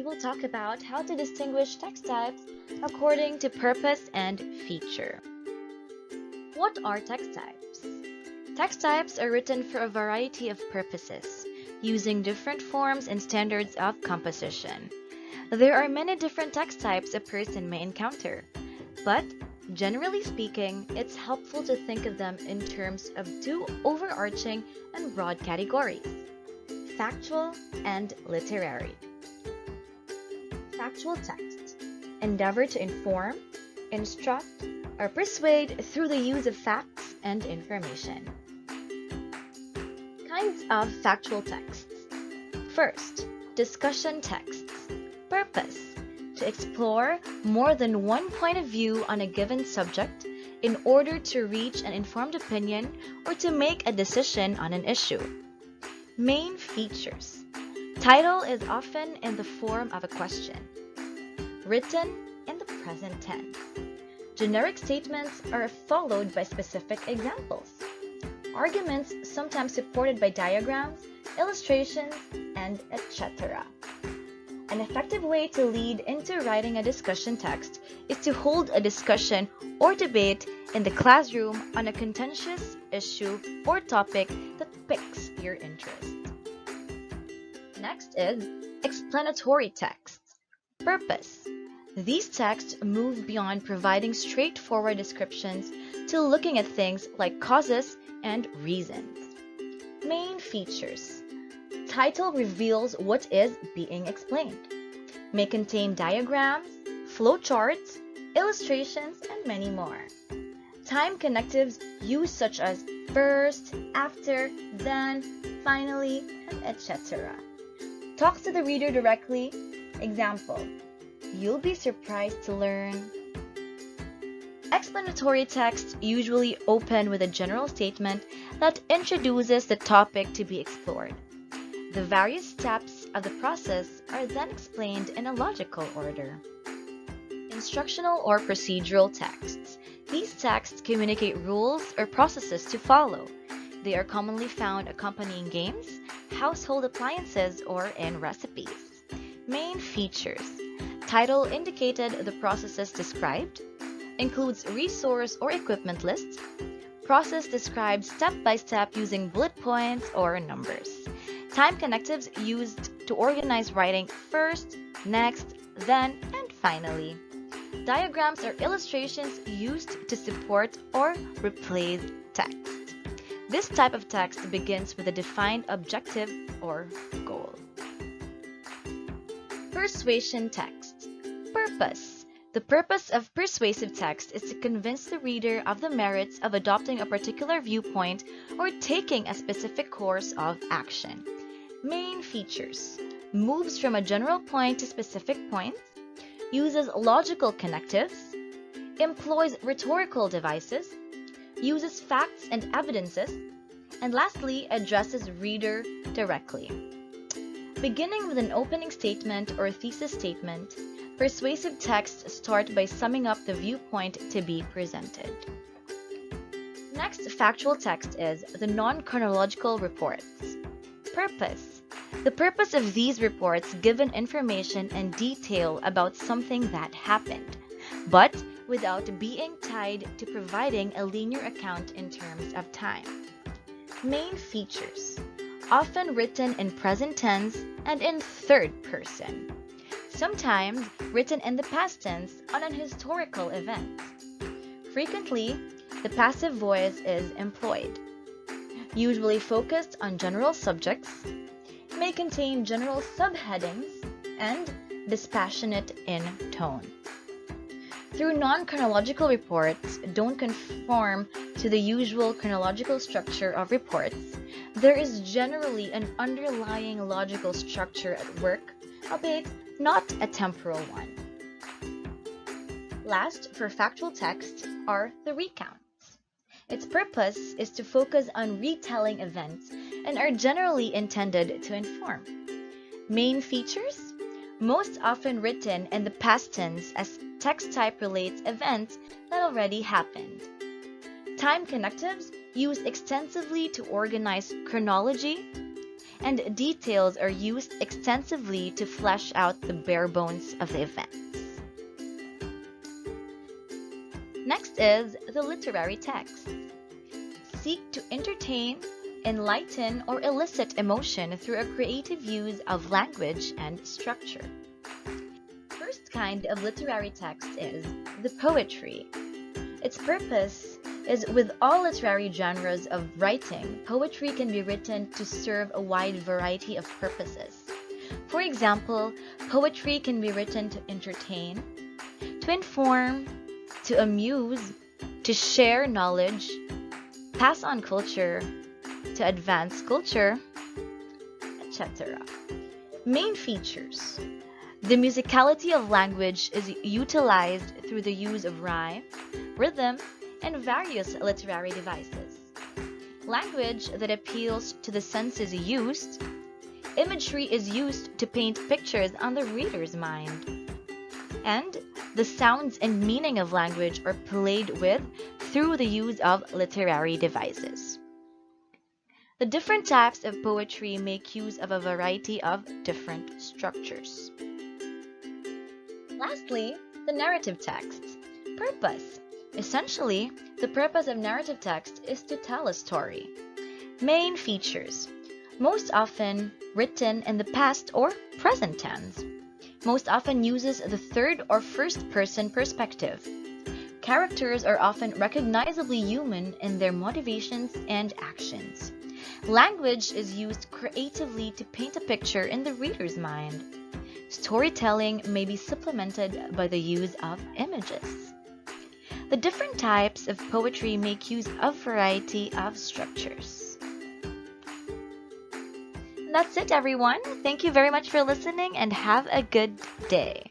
we will talk about how to distinguish text types according to purpose and feature. What are text types? Text types are written for a variety of purposes, using different forms and standards of composition. There are many different text types a person may encounter, but generally speaking, it's helpful to think of them in terms of two overarching and broad categories: factual and literary. Factual texts endeavor to inform, instruct, or persuade through the use of facts and information. Kinds of factual texts. First, discussion texts. Purpose: to explore more than one point of view on a given subject in order to reach an informed opinion or to make a decision on an issue. Main features. Title is often in the form of a question, written in the present tense. Generic statements are followed by specific examples. Arguments sometimes supported by diagrams, illustrations, and etc. An effective way to lead into writing a discussion text is to hold a discussion or debate in the classroom on a contentious issue or topic that piques your interest. Next is explanatory texts. Purpose: these texts move beyond providing straightforward descriptions to looking at things like causes and reasons. Main features. Title reveals what is being explained. May contain diagrams, flowcharts, illustrations, and many more. Time connectives used such as first, after, then, finally, and etc. Talks to the reader directly. Example: you'll be surprised to learn. Explanatory texts usually open with a general statement that introduces the topic to be explored. The various steps of the process are then explained in a logical order. Instructional or procedural texts. These texts communicate rules or processes to follow. They are commonly found accompanying games, household appliances, or in recipes. Main features. Title indicated the processes described, includes resource or equipment lists. Process described step by step using bullet points or numbers. Time connectives used to organize writing first, next, then, and finally. Diagrams or illustrations used to support or replace text. This type of text begins with a defined objective or goal. Persuasion text. Purpose. The purpose of persuasive text is to convince the reader of the merits of adopting a particular viewpoint or taking a specific course of action. Main features. Moves from a general point to specific points, uses logical connectives, employs rhetorical devices, uses facts and evidences, and lastly, addresses reader directly. Beginning with an opening statement or thesis statement, persuasive texts start by summing up the viewpoint to be presented. Next factual text is the non-chronological reports. Purpose. The purpose of these reports given information and detail about something that happened, but without being tied to providing a linear account in terms of time. Main features. Often written in present tense and in third person. Sometimes written in the past tense on an historical event. Frequently, the passive voice is employed. Usually focused on general subjects, may contain general subheadings, and dispassionate in tone. Through non-chronological reports don't conform to the usual chronological structure of reports, there is generally an underlying logical structure at work, albeit not a temporal one. Last, for factual text, are the recounts. Its purpose is to focus on retelling events and are generally intended to inform. Main features? Most often written in the past tense as text type relates events that already happened. Time connectives used extensively to organize chronology, and details are used extensively to flesh out the bare bones of the events. Next is the literary text. Seek to entertain, enlighten, or elicit emotion through a creative use of language and structure. First kind of literary text is the poetry. Its purpose is with all literary genres of writing, poetry can be written to serve a wide variety of purposes. For example, poetry can be written to entertain, to inform, to amuse, to share knowledge, pass on culture, to advance culture, etc. Main features. The musicality of language is utilized through the use of rhyme, rhythm, and various literary devices. Language that appeals to the senses used. Imagery is used to paint pictures on the reader's mind. And the sounds and meaning of language are played with through the use of literary devices. The different types of poetry make use of a variety of different structures. Lastly, the narrative text. Purpose. Essentially, the purpose of narrative text is to tell a story. Main features. Most often written in the past or present tense. Most often uses the third or first person perspective. Characters are often recognizably human in their motivations and actions. Language is used creatively to paint a picture in the reader's mind. Storytelling may be supplemented by the use of images. The different types of poetry make use of a variety of structures. That's it, everyone. Thank you very much for listening and have a good day.